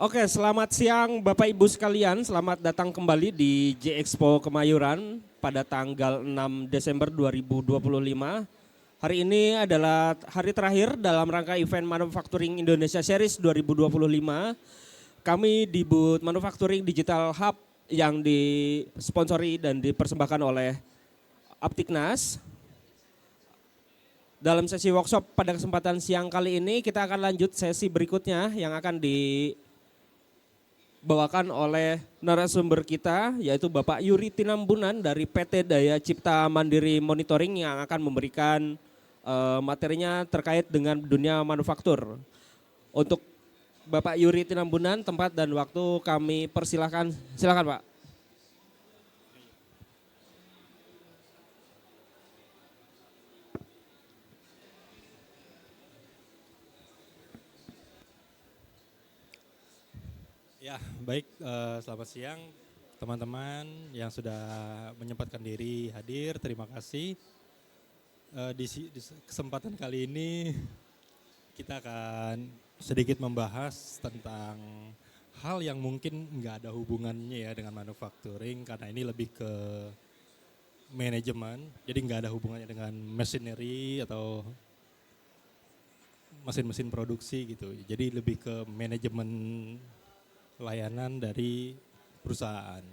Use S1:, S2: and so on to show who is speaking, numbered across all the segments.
S1: Oke, selamat siang Bapak Ibu sekalian. Selamat datang kembali di J Expo Kemayoran pada tanggal 6 Desember 2025. Hari ini adalah hari terakhir dalam rangka event Manufacturing Indonesia Series 2025. Kami di booth Manufacturing Digital Hub yang disponsori dan dipersembahkan oleh Aptiknas. Dalam sesi workshop pada kesempatan siang kali ini kita akan lanjut sesi berikutnya yang akan dibawakan oleh narasumber kita yaitu Bapak Yuri Tinambunan dari PT Daya Cipta Mandiri Monitoring yang akan memberikan materinya terkait dengan dunia manufaktur. Untuk Bapak Yuri Tinambunan, tempat dan waktu kami persilahkan. Silakan Pak.
S2: Ya, baik. Selamat siang teman-teman yang sudah menyempatkan diri hadir. Terima kasih. Di kesempatan kali ini kita akan sedikit membahas tentang hal yang mungkin nggak ada hubungannya ya dengan manufacturing karena ini lebih ke manajemen. Jadi nggak ada hubungannya dengan machinery atau mesin-mesin produksi gitu. Jadi lebih ke manajemen layanan dari perusahaan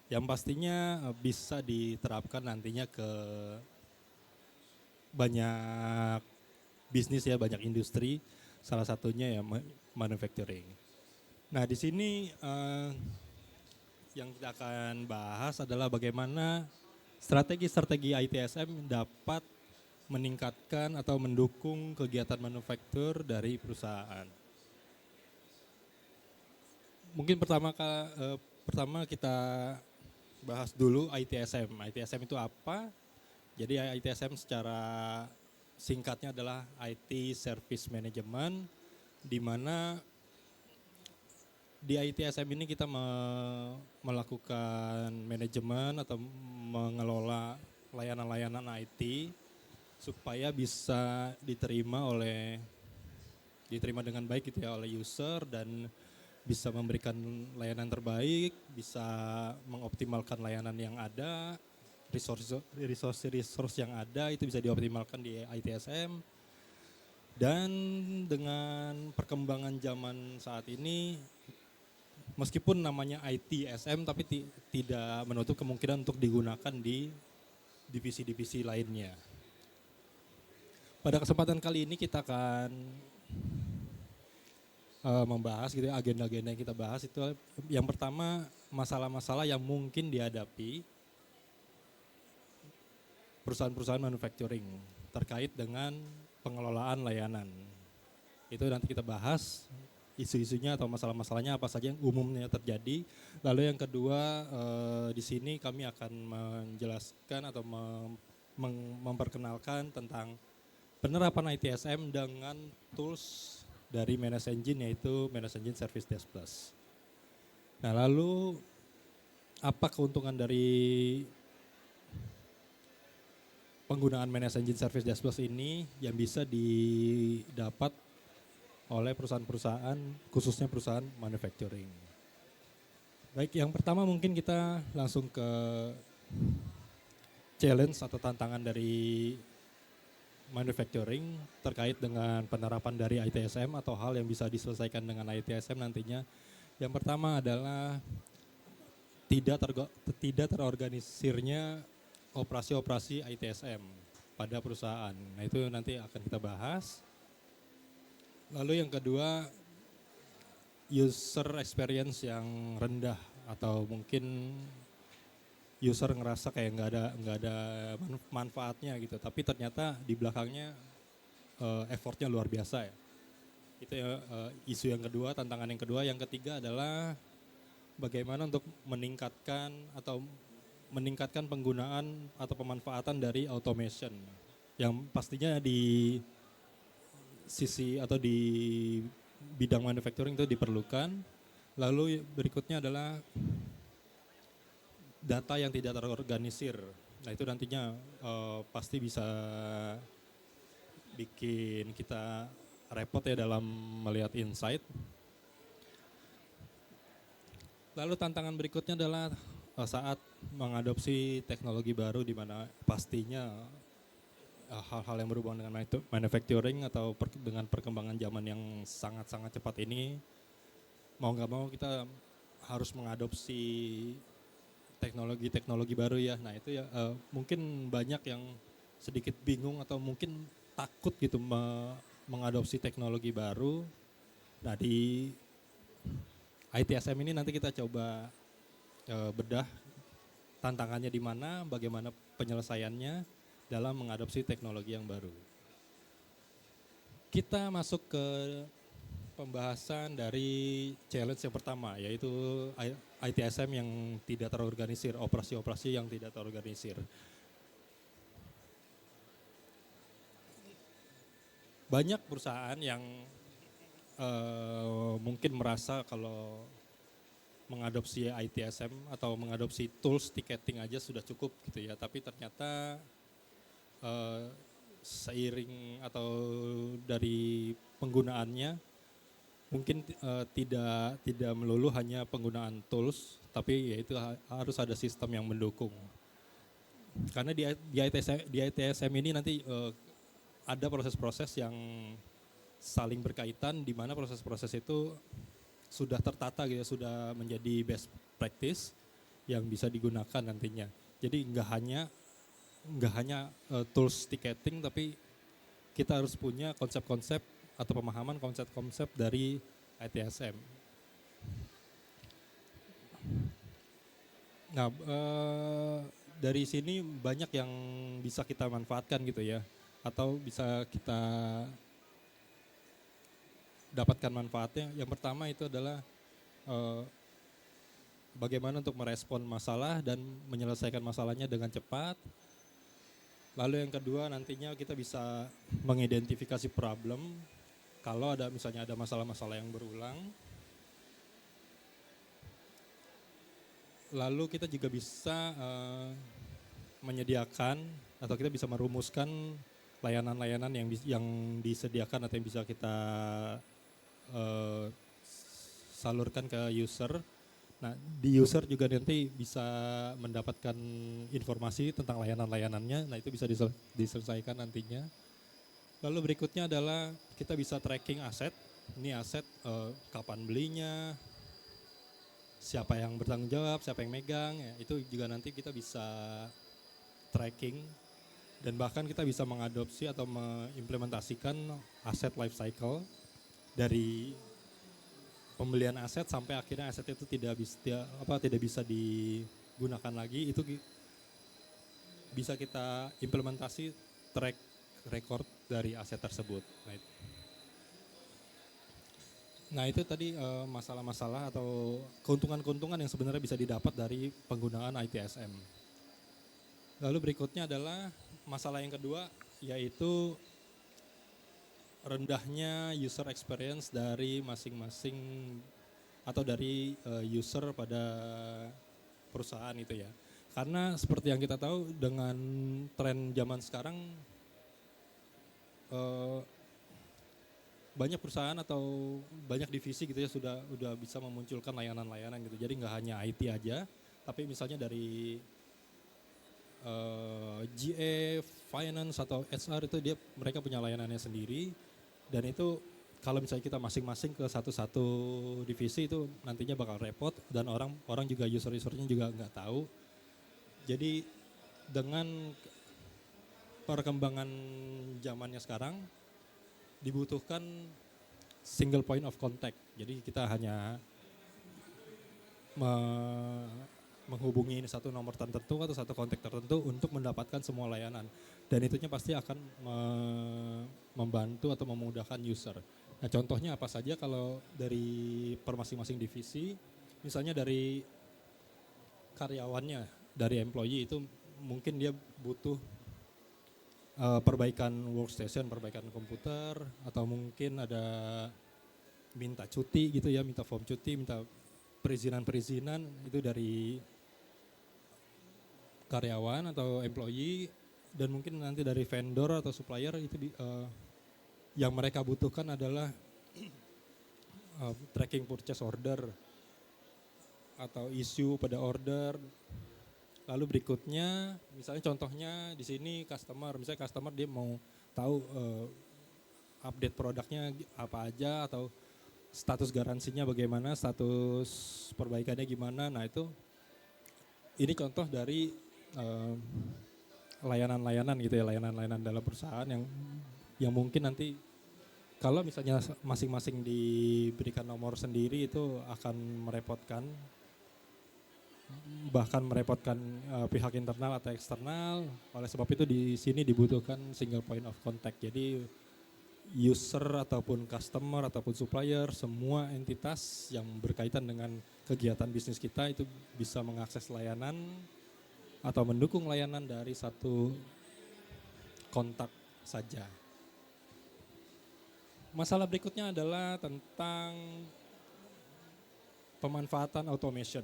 S2: yang pastinya bisa diterapkan nantinya ke banyak bisnis ya, banyak industri, salah satunya ya manufacturing. Nah di sini yang kita akan bahas adalah bagaimana strategi-strategi ITSM dapat meningkatkan atau mendukung kegiatan manufaktur dari perusahaan. Mungkin pertama kita bahas dulu ITSM. ITSM itu apa? Jadi ITSM secara singkatnya adalah IT Service Management, di mana di ITSM ini kita melakukan manajemen atau mengelola layanan-layanan IT supaya bisa diterima dengan baik gitu ya oleh user dan bisa memberikan layanan terbaik, bisa mengoptimalkan layanan yang ada, resource yang ada itu bisa dioptimalkan di ITSM. Dan dengan perkembangan zaman saat ini, meskipun namanya ITSM tapi tidak menutup kemungkinan untuk digunakan di divisi-divisi lainnya. Pada kesempatan kali ini kita akan membahas gitu ya, agenda-agenda yang kita bahas itu yang pertama masalah-masalah yang mungkin dihadapi perusahaan-perusahaan manufacturing terkait dengan pengelolaan layanan. Itu nanti kita bahas isu-isunya atau masalah-masalahnya apa saja yang umumnya terjadi. Lalu yang kedua di sini kami akan menjelaskan atau memperkenalkan tentang penerapan ITSM dengan tools dari Manage Engine yaitu Manage Engine Service Desk Plus. Nah lalu apa keuntungan dari penggunaan Manage Engine Service Desk Plus ini yang bisa didapat oleh perusahaan-perusahaan khususnya perusahaan manufacturing. Baik, yang pertama mungkin kita langsung ke challenge atau tantangan dari manufacturing terkait dengan penerapan dari ITSM atau hal yang bisa diselesaikan dengan ITSM nantinya. Yang pertama adalah tidak terorganisirnya operasi-operasi ITSM pada perusahaan. Nah itu nanti akan kita bahas. Lalu yang kedua, user experience yang rendah atau mungkin user ngerasa kayak nggak ada manfaatnya gitu, tapi ternyata di belakangnya effortnya luar biasa ya. Itu ya, isu yang kedua, tantangan yang kedua. Yang ketiga adalah bagaimana untuk meningkatkan penggunaan atau pemanfaatan dari automation yang pastinya di sisi atau di bidang manufacturing itu diperlukan. Lalu berikutnya adalah data yang tidak terorganisir. Nah itu nantinya pasti bisa bikin kita repot ya dalam melihat insight. Lalu tantangan berikutnya adalah saat mengadopsi teknologi baru di mana pastinya hal-hal yang berhubungan dengan manufacturing atau dengan perkembangan zaman yang sangat-sangat cepat ini, mau nggak mau kita harus mengadopsi teknologi-teknologi baru ya. Nah itu ya mungkin banyak yang sedikit bingung atau mungkin takut gitu mengadopsi teknologi baru. Nah di ITSM ini nanti kita coba bedah tantangannya di mana, bagaimana penyelesaiannya dalam mengadopsi teknologi yang baru. Kita masuk ke pembahasan dari challenge yang pertama, yaitu ITSM yang tidak terorganisir, operasi-operasi yang tidak terorganisir. Banyak perusahaan yang mungkin merasa kalau mengadopsi ITSM atau mengadopsi tools ticketing aja sudah cukup gitu ya, tapi ternyata seiring atau dari penggunaannya mungkin tidak melulu hanya penggunaan tools, tapi yaitu harus ada sistem yang mendukung. Karena di ITSM ini nanti ada proses-proses yang saling berkaitan, di mana proses-proses itu sudah tertata gitu, sudah menjadi best practice yang bisa digunakan nantinya. Jadi nggak hanya tools ticketing, tapi kita harus punya konsep-konsep atau pemahaman konsep-konsep dari ITSM. Nah, dari sini banyak yang bisa kita manfaatkan gitu ya, atau bisa kita dapatkan manfaatnya. Yang pertama itu adalah bagaimana untuk merespon masalah dan menyelesaikan masalahnya dengan cepat. Lalu yang kedua nantinya kita bisa mengidentifikasi problem kalau misalnya ada masalah-masalah yang berulang. Lalu kita juga bisa menyediakan atau kita bisa merumuskan layanan-layanan yang disediakan atau yang bisa kita salurkan ke user. Nah, di user juga nanti bisa mendapatkan informasi tentang layanan-layanannya. Nah, itu bisa diselesaikan nantinya. Lalu berikutnya adalah kita bisa tracking aset. Ini aset kapan belinya, siapa yang bertanggung jawab, siapa yang megang. Ya, itu juga nanti kita bisa tracking. Dan bahkan kita bisa mengadopsi atau mengimplementasikan aset life cycle dari pembelian aset sampai akhirnya aset itu tidak bisa digunakan lagi. Itu bisa kita implementasi track record dari aset tersebut. Nah itu tadi masalah-masalah atau keuntungan-keuntungan yang sebenarnya bisa didapat dari penggunaan ITSM. Lalu berikutnya adalah masalah yang kedua, yaitu rendahnya user experience dari masing-masing atau dari user pada perusahaan itu ya. Karena seperti yang kita tahu dengan tren zaman sekarang banyak perusahaan atau banyak divisi gitu ya sudah bisa memunculkan layanan-layanan gitu. Jadi nggak hanya IT aja, tapi misalnya dari GA, finance atau HR itu mereka punya layanannya sendiri. Dan itu kalau misalnya kita masing-masing ke satu-satu divisi itu nantinya bakal repot dan orang juga user-usernya juga nggak tahu. Jadi dengan perkembangan zamannya sekarang dibutuhkan single point of contact. Jadi kita hanya menghubungi satu nomor tertentu atau satu kontak tertentu untuk mendapatkan semua layanan. Dan itunya pasti akan membantu atau memudahkan user. Nah contohnya apa saja kalau dari per masing-masing divisi, misalnya dari karyawannya, dari employee itu mungkin dia butuh perbaikan workstation, perbaikan komputer, atau mungkin ada minta cuti gitu ya, minta form cuti, minta perizinan itu dari karyawan atau employee, dan mungkin nanti dari vendor atau supplier itu yang mereka butuhkan adalah tracking purchase order, atau isu pada order. Lalu berikutnya, misalnya contohnya di sini misalnya customer dia mau tahu update produknya apa aja atau status garansinya bagaimana, status perbaikannya gimana. Nah itu ini contoh dari layanan-layanan gitu ya, layanan-layanan dalam perusahaan yang mungkin nanti kalau misalnya masing-masing diberikan nomor sendiri itu akan merepotkan, bahkan merepotkan pihak internal atau eksternal. Oleh sebab itu di sini dibutuhkan single point of contact. Jadi user ataupun customer ataupun supplier, semua entitas yang berkaitan dengan kegiatan bisnis kita itu bisa mengakses layanan atau mendukung layanan dari satu kontak saja. Masalah berikutnya adalah tentang pemanfaatan automation.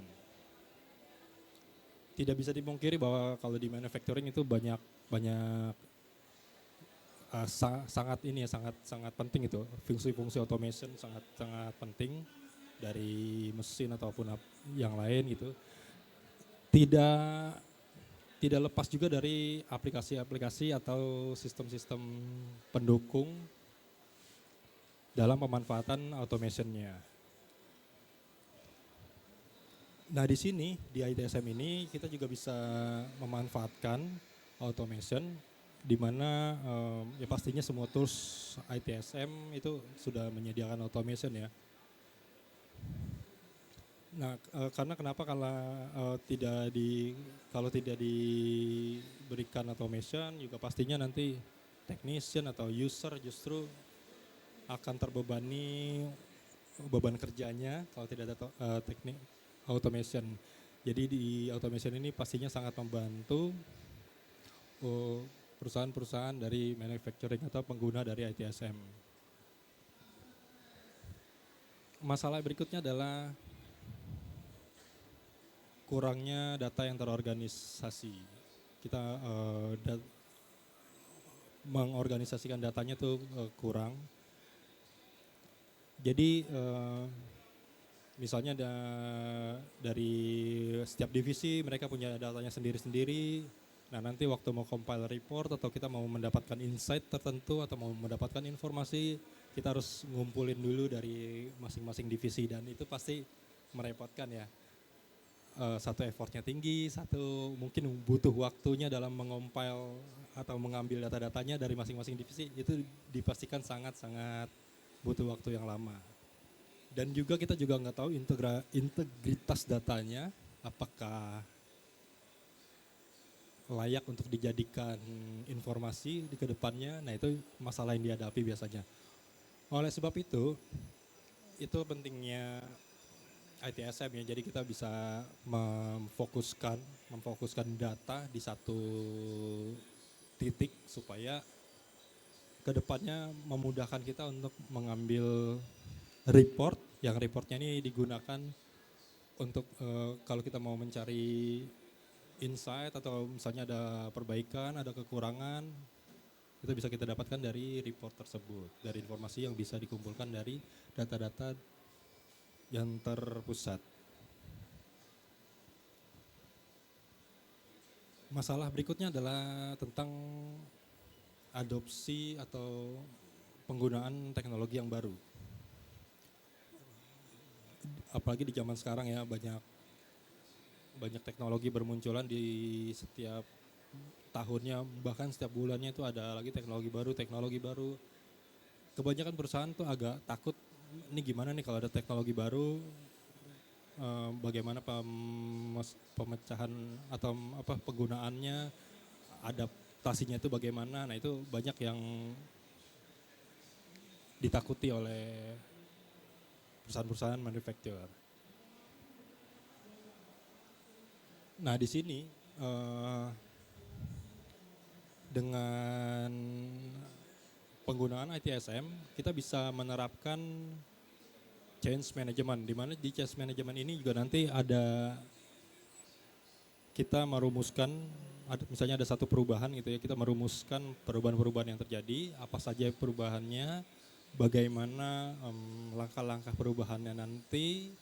S2: Tidak bisa dipungkiri bahwa kalau di manufacturing itu banyak sangat penting itu, fungsi-fungsi automation sangat penting dari mesin ataupun yang lain gitu. Tidak lepas juga dari aplikasi-aplikasi atau sistem-sistem pendukung dalam pemanfaatan automationnya. Nah di sini di ITSM ini kita juga bisa memanfaatkan automation, di mana ya pastinya semua tools ITSM itu sudah menyediakan automation ya. Nah karena kenapa kalau tidak diberikan automation juga pastinya nanti technician atau user justru akan terbebani beban kerjanya kalau tidak ada teknik automation. Jadi di automation ini pastinya sangat membantu perusahaan-perusahaan dari manufacturing atau pengguna dari ITSM. Masalah berikutnya adalah kurangnya data yang terorganisasi. Kita mengorganisasikan datanya tuh kurang. Jadi misalnya dari setiap divisi mereka punya datanya sendiri-sendiri. Nah nanti waktu mau compile report atau kita mau mendapatkan insight tertentu atau mau mendapatkan informasi, kita harus ngumpulin dulu dari masing-masing divisi dan itu pasti merepotkan ya. Satu effortnya tinggi, satu mungkin butuh waktunya dalam mengompile atau mengambil data-datanya dari masing-masing divisi, itu dipastikan sangat-sangat butuh waktu yang lama. Dan juga kita juga nggak tahu integritas datanya apakah layak untuk dijadikan informasi di kedepannya. Nah itu masalah yang dihadapi biasanya. Oleh sebab itu pentingnya ITSM ya. Jadi kita bisa memfokuskan data di satu titik supaya kedepannya memudahkan kita untuk mengambil report, yang reportnya ini digunakan untuk kalau kita mau mencari insight atau misalnya ada perbaikan, ada kekurangan, itu bisa kita dapatkan dari report tersebut, dari informasi yang bisa dikumpulkan dari data-data yang terpusat. Masalah berikutnya adalah tentang adopsi atau penggunaan teknologi yang baru. Apalagi di zaman sekarang ya, banyak teknologi bermunculan di setiap tahunnya, bahkan setiap bulannya itu ada lagi teknologi baru. Kebanyakan perusahaan tuh agak takut, ini gimana nih kalau ada teknologi baru, bagaimana pemecahan atau penggunaannya, adaptasinya itu bagaimana. Nah itu banyak yang ditakuti oleh perusahaan-perusahaan manufacturer. Nah di sini dengan penggunaan ITSM kita bisa menerapkan change management, di mana di change management ini juga nanti kita merumuskan, misalnya ada satu perubahan gitu ya, kita merumuskan perubahan-perubahan yang terjadi, apa saja perubahannya, bagaimana langkah-langkah perubahannya nanti,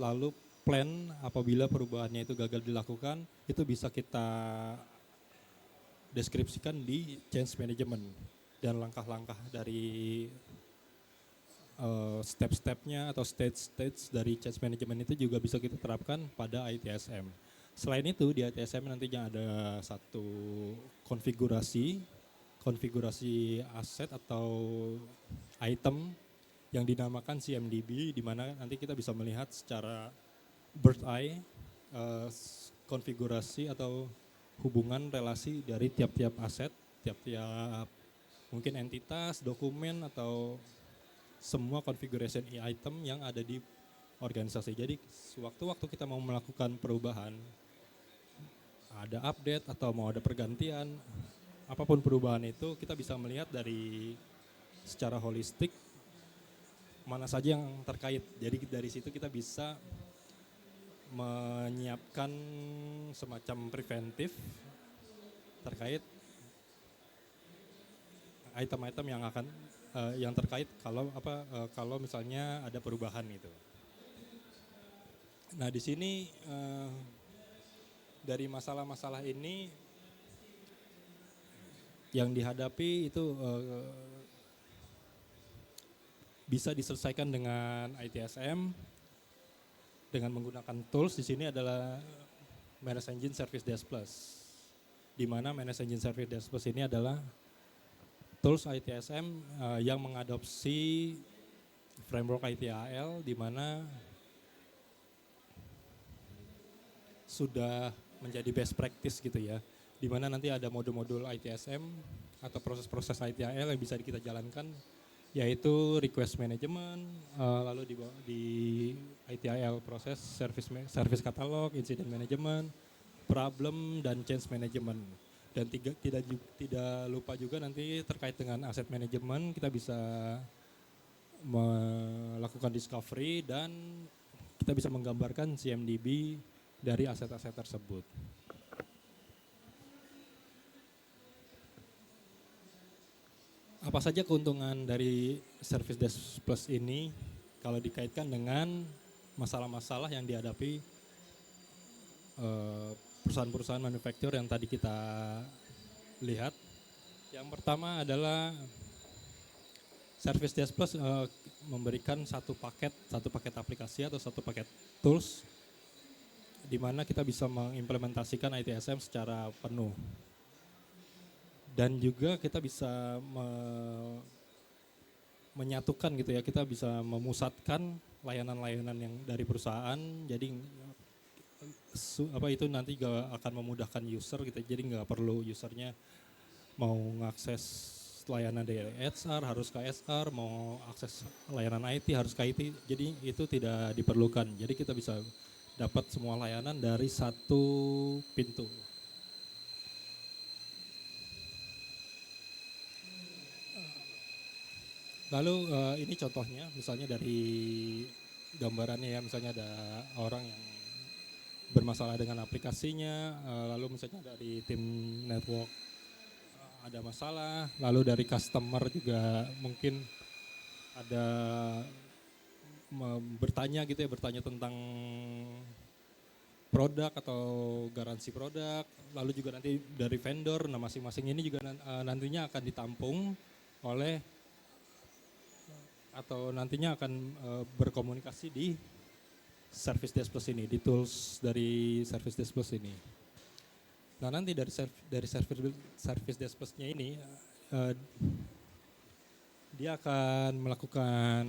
S2: lalu plan apabila perubahannya itu gagal dilakukan, itu bisa kita deskripsikan di change management, dan langkah-langkah dari step-stepnya atau stage-stage dari change management itu juga bisa kita terapkan pada ITSM. Selain itu di ITSM nantinya ada satu konfigurasi aset atau item yang dinamakan CMDB, di mana nanti kita bisa melihat secara bird eye konfigurasi atau hubungan relasi dari tiap-tiap aset, tiap-tiap mungkin entitas, dokumen, atau semua configuration item yang ada di organisasi. Jadi sewaktu-waktu kita mau melakukan perubahan, ada update atau mau ada pergantian, apapun perubahan itu kita bisa melihat dari secara holistik mana saja yang terkait. Jadi dari situ kita bisa menyiapkan semacam preventif terkait item-item yang akan yang terkait kalau misalnya ada perubahan itu. Nah, di sini dari masalah-masalah ini yang dihadapi itu bisa diselesaikan dengan ITSM dengan menggunakan tools. Di sini adalah Manage Engine Service Desk Plus, di mana Manage Engine Service Desk Plus ini adalah tools ITSM yang mengadopsi framework ITAL, di mana sudah menjadi best practice gitu ya, di mana nanti ada modul-modul ITSM atau proses-proses ITAL yang bisa kita jalankan, yaitu request management, lalu di ITIL proses service catalog, incident management, problem, dan change management. Dan tidak lupa juga nanti terkait dengan asset management, kita bisa melakukan discovery dan kita bisa menggambarkan CMDB dari aset-aset tersebut. Apa saja keuntungan dari Service Desk Plus ini kalau dikaitkan dengan masalah-masalah yang dihadapi perusahaan-perusahaan manufaktur yang tadi kita lihat? Yang pertama adalah Service Desk Plus memberikan satu paket aplikasi atau satu paket tools, di mana kita bisa mengimplementasikan ITSM secara penuh. Dan juga kita bisa menyatukan gitu ya, kita bisa memusatkan layanan-layanan yang dari perusahaan, jadi itu nanti akan memudahkan user gitu, jadi nggak perlu usernya mau mengakses layanan dari HR harus ke SR, mau akses layanan IT harus ke IT, jadi itu tidak diperlukan. Jadi kita bisa dapat semua layanan dari satu pintu. Lalu ini contohnya, misalnya dari gambarannya ya, misalnya ada orang yang bermasalah dengan aplikasinya, lalu misalnya dari tim network ada masalah, lalu dari customer juga mungkin ada bertanya gitu ya, bertanya tentang produk atau garansi produk, lalu juga nanti dari vendor. Nah, masing-masing ini juga nantinya akan ditampung oleh atau nantinya akan berkomunikasi di Service Desk Plus ini, di tools dari Service Desk Plus ini. Nah, nanti dari Service Desk Plus-nya ini dia akan melakukan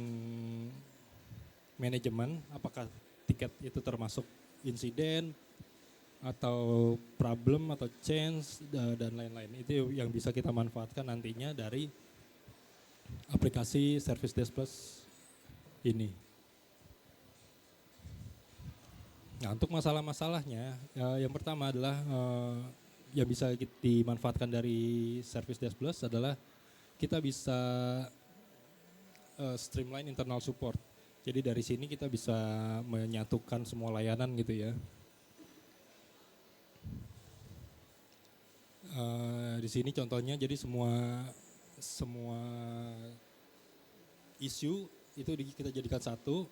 S2: manajemen, apakah tiket itu termasuk insiden atau problem atau change dan lain-lain. Itu yang bisa kita manfaatkan nantinya dari aplikasi Service Desk Plus ini. Nah, untuk masalah-masalahnya, yang pertama adalah yang bisa dimanfaatkan dari Service Desk Plus adalah kita bisa streamline internal support. Jadi dari sini kita bisa menyatukan semua layanan gitu ya. Di sini contohnya, jadi semua isu itu kita jadikan satu,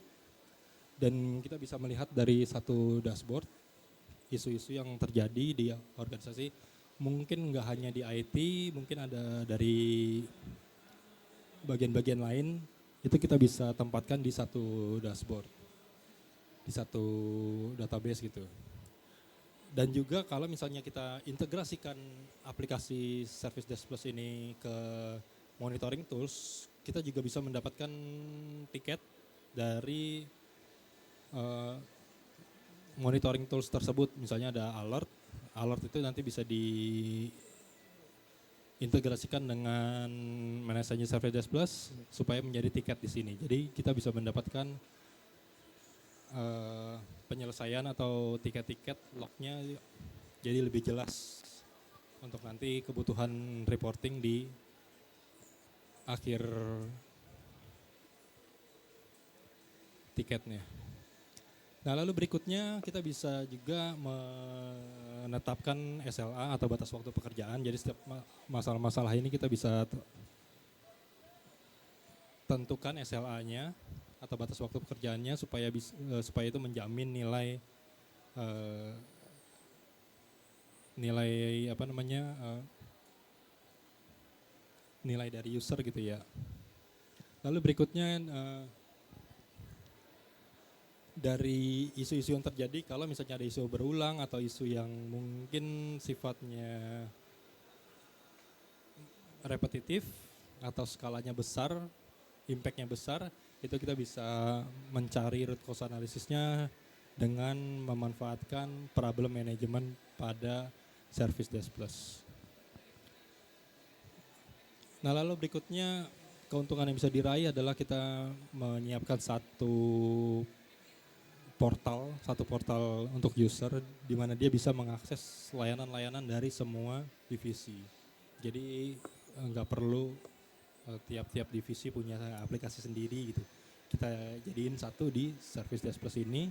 S2: Dan kita bisa melihat dari satu dashboard isu-isu yang terjadi di organisasi. Mungkin nggak hanya di IT, mungkin ada dari bagian-bagian lain, itu kita bisa tempatkan di satu dashboard, di satu database gitu. Dan juga kalau misalnya kita integrasikan aplikasi Service Desk Plus ini ke monitoring tools, kita juga bisa mendapatkan tiket dari monitoring tools tersebut. Misalnya ada alert itu nanti bisa diintegrasikan dengan manajemen Service Desk Plus supaya menjadi tiket di sini. Jadi kita bisa mendapatkan penyelesaian atau tiket-tiket lognya jadi lebih jelas untuk nanti kebutuhan reporting di akhir tiketnya. Nah, lalu berikutnya kita bisa juga menetapkan SLA atau batas waktu pekerjaan. Jadi setiap masalah-masalah ini kita bisa tentukan SLA-nya atau batas waktu pekerjaannya supaya itu menjamin nilai nilai dari user gitu ya. Lalu berikutnya dari isu-isu yang terjadi, kalau misalnya ada isu berulang atau isu yang mungkin sifatnya repetitif atau skalanya besar, impact-nya besar, itu kita bisa mencari root cause analisisnya dengan memanfaatkan problem management pada Service Desk Plus. Nah, lalu berikutnya keuntungan yang bisa diraih adalah kita menyiapkan satu portal untuk user di mana dia bisa mengakses layanan-layanan dari semua divisi. Jadi nggak perlu tiap-tiap divisi punya aplikasi sendiri gitu. Kita jadiin satu di Service Desk Plus ini.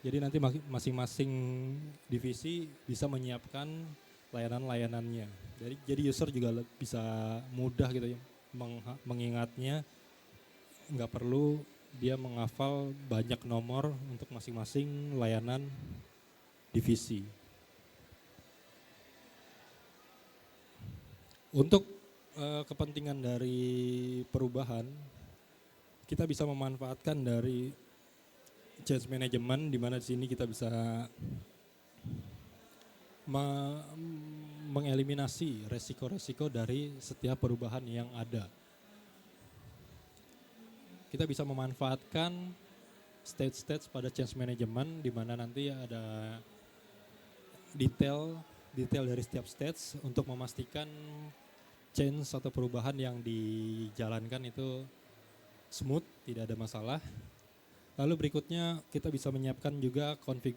S2: Jadi nanti masing-masing divisi bisa menyiapkan layanan-layanannya. Jadi user juga bisa mudah gitu ya mengingatnya, nggak perlu dia menghafal banyak nomor untuk masing-masing layanan divisi. Untuk kepentingan dari perubahan, kita bisa memanfaatkan dari change management, di mana di sini kita bisa mengeliminasi resiko-resiko dari setiap perubahan yang ada. Kita bisa memanfaatkan stage-stage pada change management, di mana nanti ada detail dari setiap stage untuk memastikan change atau perubahan yang dijalankan itu smooth, tidak ada masalah. Lalu berikutnya kita bisa menyiapkan juga config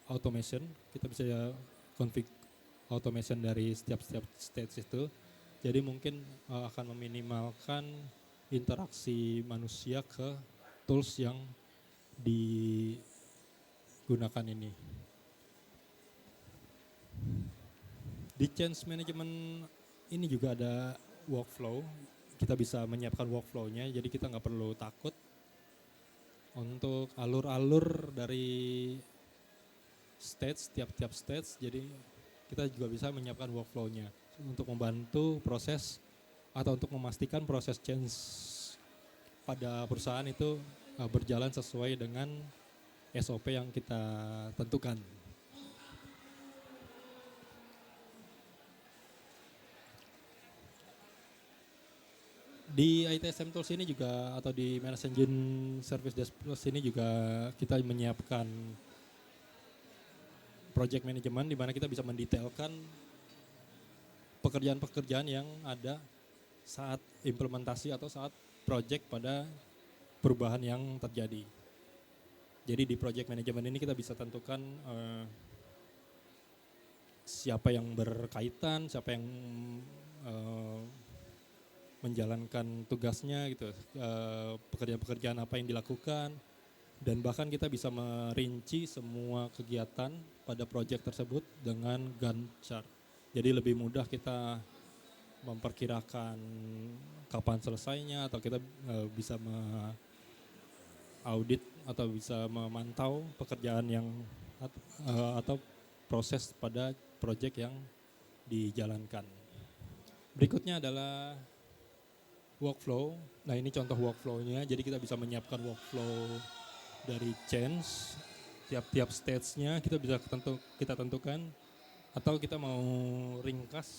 S2: automation. Kita bisa config automation dari setiap stage itu. Jadi mungkin akan meminimalkan interaksi manusia ke tools yang digunakan ini. Di change management ini juga ada workflow. Kita bisa menyiapkan workflow-nya, jadi kita nggak perlu takut untuk alur-alur dari stage, tiap stage. Jadi kita juga bisa menyiapkan workflow-nya untuk membantu proses atau untuk memastikan proses change pada perusahaan itu berjalan sesuai dengan SOP yang kita tentukan. Di ITSM Tools ini juga atau di Managed Engine Service Desk Plus ini juga kita menyiapkan project management, di mana kita bisa mendetailkan pekerjaan-pekerjaan yang ada saat implementasi atau saat project pada perubahan yang terjadi. Jadi di project management ini kita bisa tentukan siapa yang berkaitan, siapa yang menjalankan tugasnya gitu, pekerjaan-pekerjaan apa yang dilakukan, dan bahkan kita bisa merinci semua kegiatan pada proyek tersebut dengan Gantt chart. Jadi lebih mudah kita memperkirakan kapan selesainya, atau kita bisa audit atau bisa memantau pekerjaan yang atau proses pada proyek yang dijalankan. Berikutnya adalah workflow. Nah ini contoh workflow-nya, jadi kita bisa menyiapkan workflow dari change, tiap-tiap stage-nya kita tentukan, atau kita mau ringkas,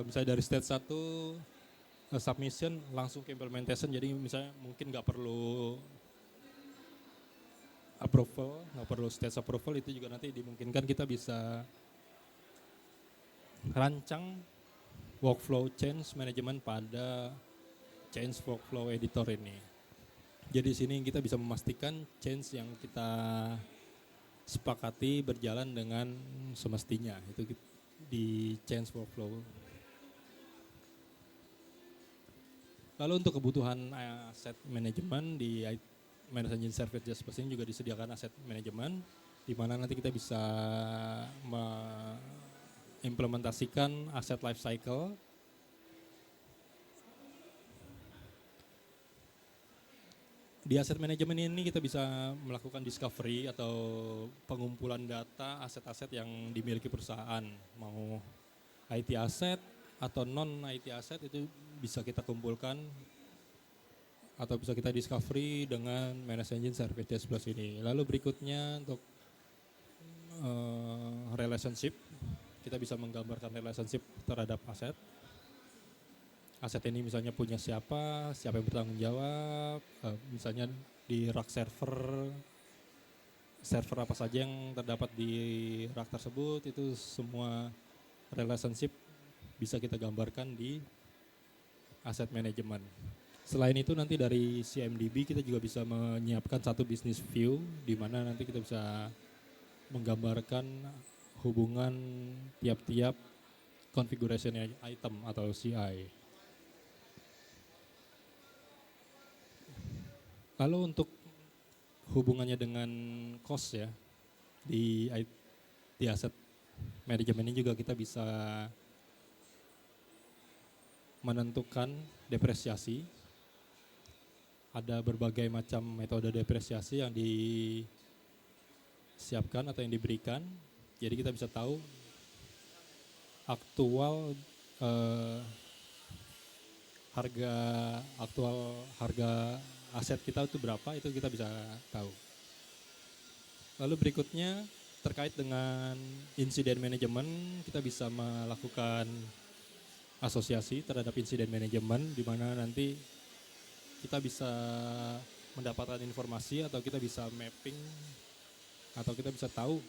S2: misalnya dari stage 1 submission langsung ke implementation, jadi misalnya mungkin nggak perlu approval, nggak perlu stage approval, itu juga nanti dimungkinkan kita bisa rancang workflow change management pada change workflow editor ini. Jadi di sini kita bisa memastikan change yang kita sepakati berjalan dengan semestinya, itu di change workflow. Lalu untuk kebutuhan asset management di Managed Engine Service Desk ini juga disediakan asset management, di mana nanti kita bisa mengimplementasikan asset life cycle. Di asset management ini kita bisa melakukan discovery atau pengumpulan data aset-aset yang dimiliki perusahaan, mau IT asset atau non IT asset itu bisa kita kumpulkan atau bisa kita discovery dengan Managed Engine Service Desk Plus ini. Lalu berikutnya untuk relationship, kita bisa menggambarkan relationship terhadap aset. Aset ini misalnya punya siapa yang bertanggung jawab, misalnya di rack server apa saja yang terdapat di rack tersebut, itu semua relationship bisa kita gambarkan di asset management. Selain itu nanti dari CMDB kita juga bisa menyiapkan satu business view, di mana nanti kita bisa menggambarkan hubungan tiap-tiap configuration item atau CI. Lalu untuk hubungannya dengan cost ya, di asset management ini juga kita bisa menentukan depresiasi. Ada berbagai macam metode depresiasi yang disiapkan atau yang diberikan. Jadi kita bisa tahu aktual harga aset kita itu berapa, itu kita bisa tahu. Lalu berikutnya terkait dengan insiden manajemen, kita bisa melakukan asosiasi terhadap insiden manajemen, di mana nanti kita bisa mendapatkan informasi atau kita bisa mapping atau kita bisa tahu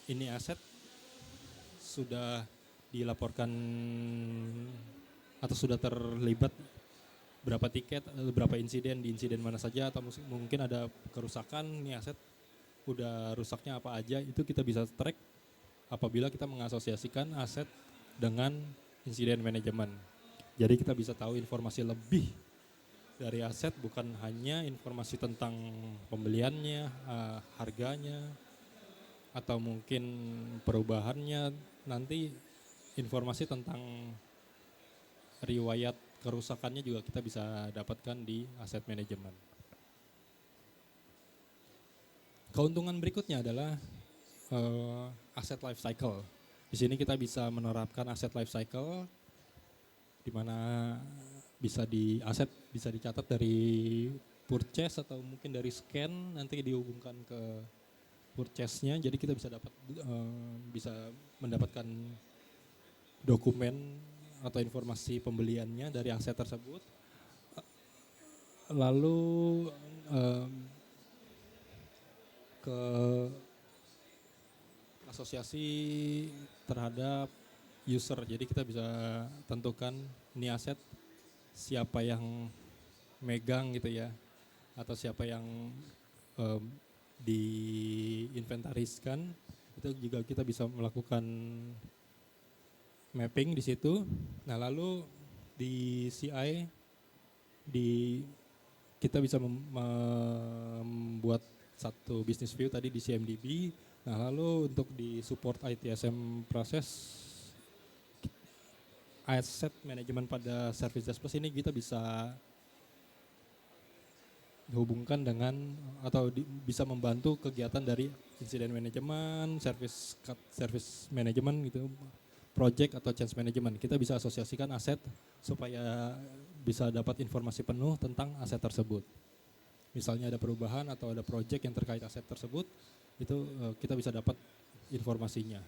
S2: ini aset sudah dilaporkan atau sudah terlibat berapa tiket, berapa insiden, di insiden mana saja, atau mungkin ada kerusakan, nih aset udah rusaknya apa aja, itu kita bisa track apabila kita mengasosiasikan aset dengan insiden manajemen. Jadi kita bisa tahu informasi lebih dari aset, bukan hanya informasi tentang pembeliannya, harganya, atau mungkin perubahannya, nanti informasi tentang riwayat kerusakannya juga kita bisa dapatkan di aset manajemen. Keuntungan berikutnya adalah aset life cycle. Di sini kita bisa menerapkan aset life cycle, di mana bisa dicatat dari purchase atau mungkin dari scan, nanti dihubungkan ke purchase-nya. Jadi kita bisa mendapatkan dokumen atau informasi pembeliannya dari aset tersebut. Lalu ke asosiasi terhadap user. Jadi kita bisa tentukan ini aset siapa yang megang gitu ya, atau siapa yang diinventariskan. Itu juga kita bisa melakukan mapping di situ. Nah lalu di CI kita bisa membuat satu business view tadi di CMDB. Nah lalu untuk di support ITSM proses asset management pada Service Desk Plus ini kita bisa dihubungkan dengan atau bisa membantu kegiatan dari insiden manajemen, service manajemen gitu, project atau change management. Kita bisa asosiasikan aset supaya bisa dapat informasi penuh tentang aset tersebut. Misalnya ada perubahan atau ada project yang terkait aset tersebut, itu kita bisa dapat informasinya.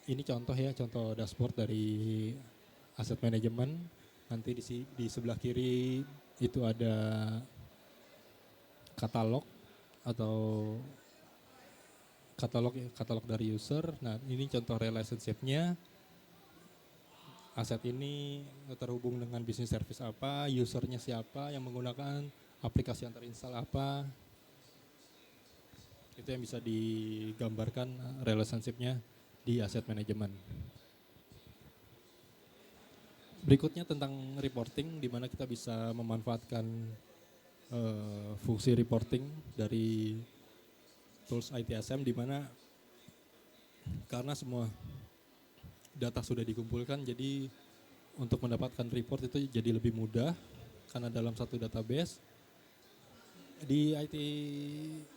S2: Ini contoh ya, contoh dashboard dari aset manajemen. Nanti di sebelah kiri itu ada katalog atau katalog dari user. Nah, ini contoh relationship-nya. Aset ini terhubung dengan bisnis service apa, usernya siapa, yang menggunakan aplikasi yang terinstall apa. Itu yang bisa digambarkan relationship-nya di aset manajemen. Berikutnya tentang reporting, di mana kita bisa memanfaatkan fungsi reporting dari tools ITSM, di mana karena semua data sudah dikumpulkan, jadi untuk mendapatkan report itu jadi lebih mudah karena dalam satu database. Di IT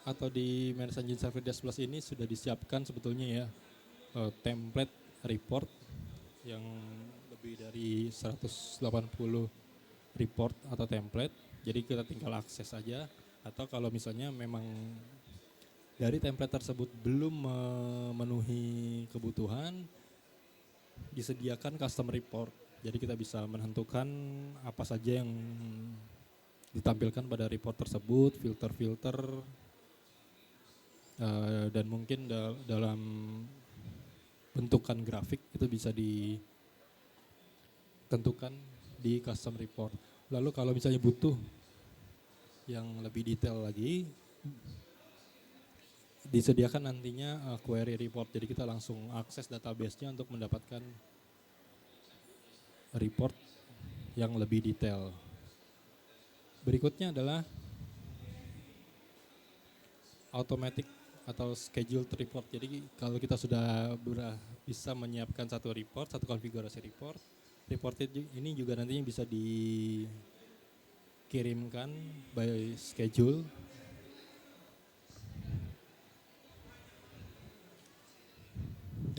S2: atau di Managed Engine Service Desk Plus ini sudah disiapkan sebetulnya ya template report yang lebih dari 180 report atau template. Jadi kita tinggal akses saja, atau kalau misalnya memang dari template tersebut belum memenuhi kebutuhan, disediakan custom report. Jadi kita bisa menentukan apa saja yang ditampilkan pada report tersebut, filter-filter, dan mungkin dalam bentukan grafik itu bisa ditentukan di custom report. Lalu kalau misalnya butuh yang lebih detail lagi, disediakan nantinya query report. Jadi kita langsung akses database-nya untuk mendapatkan report yang lebih detail. Berikutnya adalah automatic atau scheduled report. Jadi kalau kita sudah bisa menyiapkan satu report, satu konfigurasi report ini juga nantinya bisa dikirimkan by schedule.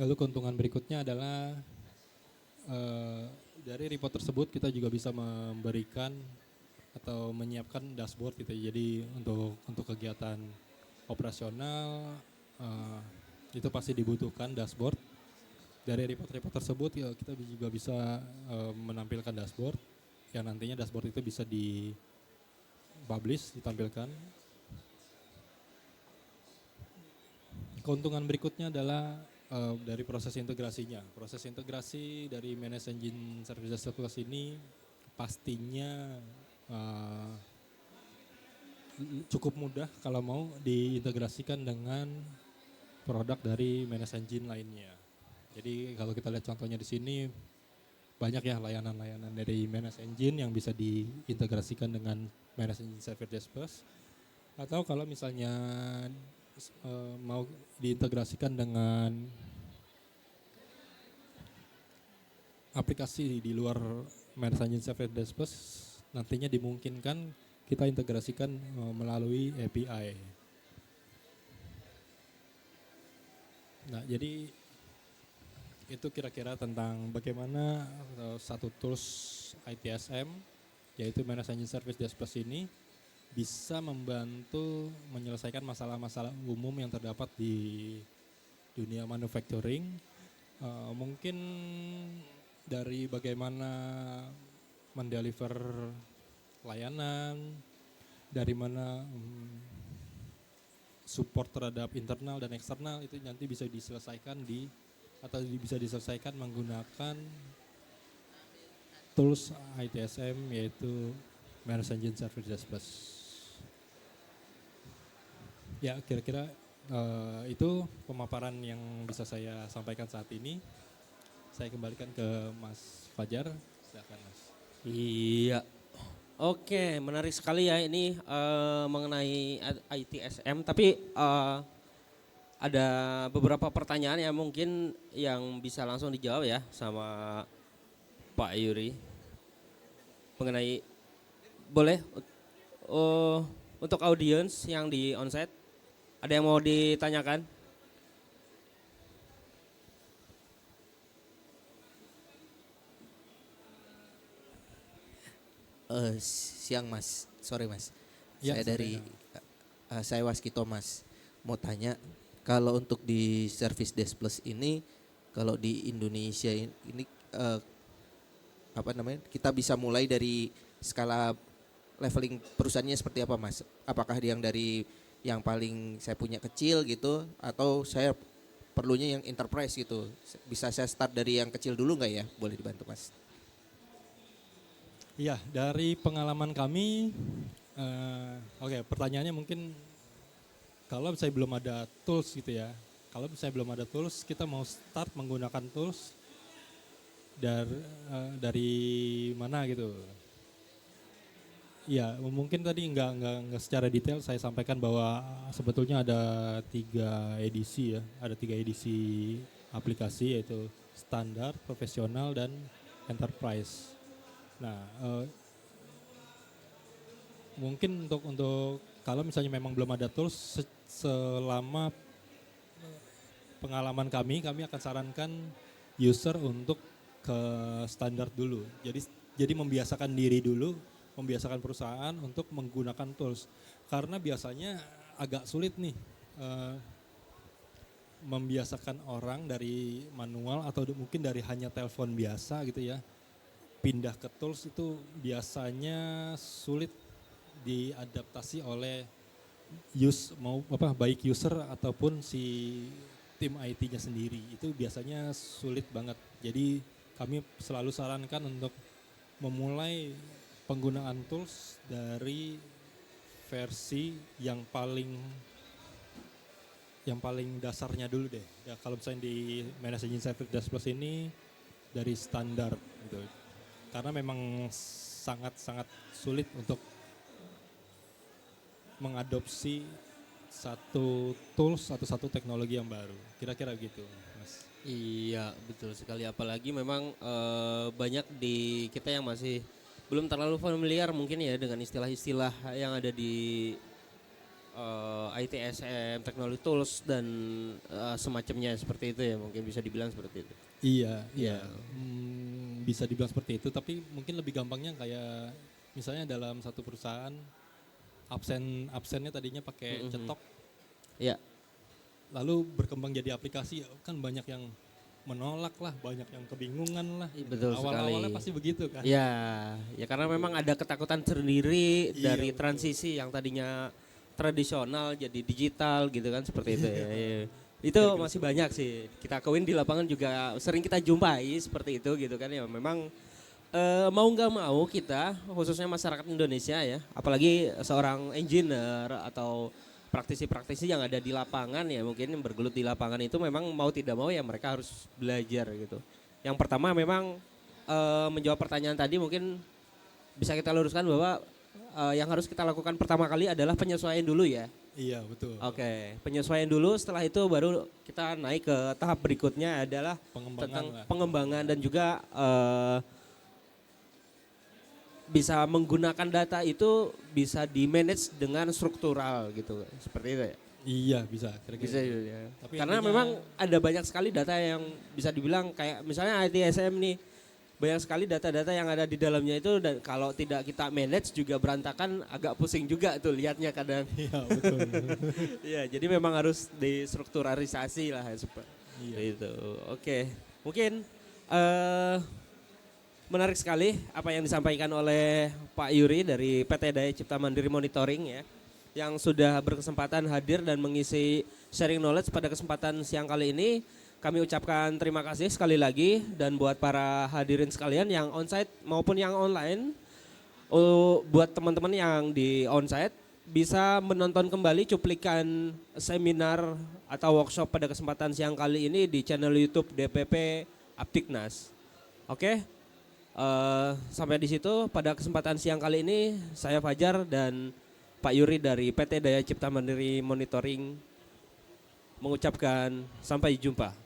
S2: Lalu keuntungan berikutnya adalah dari report tersebut kita juga bisa memberikan atau menyiapkan dashboard gitu. Jadi untuk kegiatan operasional itu pasti dibutuhkan dashboard. Dari report-report tersebut ya, kita juga bisa menampilkan dashboard yang nantinya dashboard itu bisa dipublish, ditampilkan. Keuntungan berikutnya adalah dari proses integrasinya. Proses integrasi dari Managed Engine Service Desk Plus ini pastinya cukup mudah kalau mau diintegrasikan dengan produk dari Managed Engine lainnya. Jadi kalau kita lihat contohnya di sini, banyak ya layanan-layanan dari Managed Engine yang bisa diintegrasikan dengan Managed Engine Service Desk Plus. Atau kalau misalnya mau diintegrasikan dengan aplikasi di luar Managed Engine Service Desk Plus, nantinya dimungkinkan kita integrasikan melalui API. Nah, jadi itu kira-kira tentang bagaimana satu tools ITSM, yaitu Managed Engine Service Desk Plus ini bisa membantu menyelesaikan masalah-masalah umum yang terdapat di dunia manufacturing. Mungkin dari bagaimana mendeliver layanan, dari mana support terhadap internal dan eksternal, itu nanti bisa diselesaikan menggunakan tools ITSM, yaitu Managed Engine Service Desk Plus. Ya, kira-kira itu pemaparan yang bisa saya sampaikan saat ini. Saya kembalikan ke Mas Fajar. Silakan, Mas.
S1: Iya. Oke, menarik sekali ya ini mengenai ITSM. Tapi ada beberapa pertanyaan yang mungkin yang bisa langsung dijawab ya sama Pak Yuri mengenai boleh untuk audiens yang di onsite, ada yang mau ditanyakan?
S3: Siang Mas, sore Mas.
S2: Ya,
S3: Saya
S2: sore,
S3: dari
S2: ya.
S3: saya Waskito Mas. Mau tanya kalau untuk di Service Desk Plus ini kalau di Indonesia ini apa namanya? Kita bisa mulai dari skala leveling perusahaannya seperti apa Mas? Apakah yang dari yang paling saya punya kecil gitu atau saya perlunya yang enterprise gitu? Bisa saya start dari yang kecil dulu nggak ya? Boleh dibantu Mas?
S2: Iya, dari pengalaman kami, oke, pertanyaannya mungkin kalau saya belum ada tools gitu ya, kalau saya belum ada tools, kita mau start menggunakan tools dari mana gitu. Ya, mungkin tadi nggak secara detail saya sampaikan bahwa sebetulnya ada 3 edisi ya, ada 3 edisi aplikasi yaitu standar, profesional, dan enterprise. Nah, mungkin untuk kalau misalnya memang belum ada tools, selama pengalaman kami akan sarankan user untuk ke standar dulu. Jadi membiasakan diri dulu, membiasakan perusahaan untuk menggunakan tools. Karena biasanya agak sulit nih membiasakan orang dari manual atau mungkin dari hanya telepon biasa gitu ya. Pindah ke tools itu biasanya sulit diadaptasi oleh baik user ataupun si tim IT-nya sendiri. Itu biasanya sulit banget. Jadi kami selalu sarankan untuk memulai penggunaan tools dari versi yang paling dasarnya dulu deh. Ya, kalau misalnya di Managed Engine Service Desk Plus ini dari standar gitu. Karena memang sangat sulit untuk mengadopsi satu tools atau satu teknologi yang baru. Kira-kira gitu, Mas.
S1: Iya, betul sekali. Apalagi memang banyak di kita yang masih belum terlalu familiar mungkin ya dengan istilah-istilah yang ada di ITSM, technology tools dan semacamnya seperti itu ya, mungkin bisa dibilang seperti itu.
S2: Iya.
S1: Iya.
S2: Bisa dibilang seperti itu, tapi mungkin lebih gampangnya kayak misalnya dalam satu perusahaan absennya tadinya pakai cetok.
S1: Iya.
S2: Lalu berkembang jadi aplikasi, kan banyak yang menolak lah, banyak yang kebingungan lah.
S1: Betul
S2: Awal-awalnya
S1: sekali.
S2: pasti begitu kan.
S1: Ya karena memang ada ketakutan sendiri
S2: Iya,
S1: dari
S2: betul.
S1: transisi yang tadinya tradisional jadi digital gitu kan, seperti itu ya. Iya. Itu
S2: Kira-kira
S1: masih banyak sih. Kita kawin di lapangan juga sering kita jumpai seperti itu gitu kan ya. Memang mau nggak mau kita khususnya masyarakat Indonesia ya, apalagi seorang engineer atau praktisi-praktisi yang ada di lapangan ya, mungkin yang bergelut di lapangan itu memang mau tidak mau ya mereka harus belajar gitu. Yang pertama memang menjawab pertanyaan tadi mungkin bisa kita luruskan bahwa yang harus kita lakukan pertama kali adalah penyesuaian dulu ya.
S2: Iya, betul.
S1: Oke, penyesuaian dulu, setelah itu baru kita naik ke tahap berikutnya adalah tentang pengembangan dan juga bisa menggunakan data itu bisa di-manage dengan struktural gitu, seperti itu ya.
S2: Iya, bisa. Kira-kira
S1: Bisa
S2: gitu.
S1: ya.
S2: Tapi
S1: Karena
S2: intinya-
S1: memang ada banyak sekali data yang bisa dibilang kayak misalnya ITSM nih, banyak sekali data-data yang ada di dalamnya itu dan kalau tidak kita manage juga berantakan, agak pusing juga tuh lihatnya kadang.
S2: Iya, betul.
S1: Iya, jadi memang harus distrukturalisasi lah seperti
S2: Iya.
S1: itu. Oke, mungkin menarik sekali apa yang disampaikan oleh Pak Yuri dari PT Daya Cipta Mandiri Monitoring ya, yang sudah berkesempatan hadir dan mengisi sharing knowledge pada kesempatan siang kali ini. Kami ucapkan terima kasih sekali lagi dan buat para hadirin sekalian yang onsite maupun yang online, buat teman-teman yang di onsite bisa menonton kembali cuplikan seminar atau workshop pada kesempatan siang kali ini di channel YouTube DPP Aptiknas. Oke, sampai di situ pada kesempatan siang kali ini saya Fajar dan Pak Yuri dari PT Daya Cipta Mandiri Monitoring mengucapkan sampai jumpa.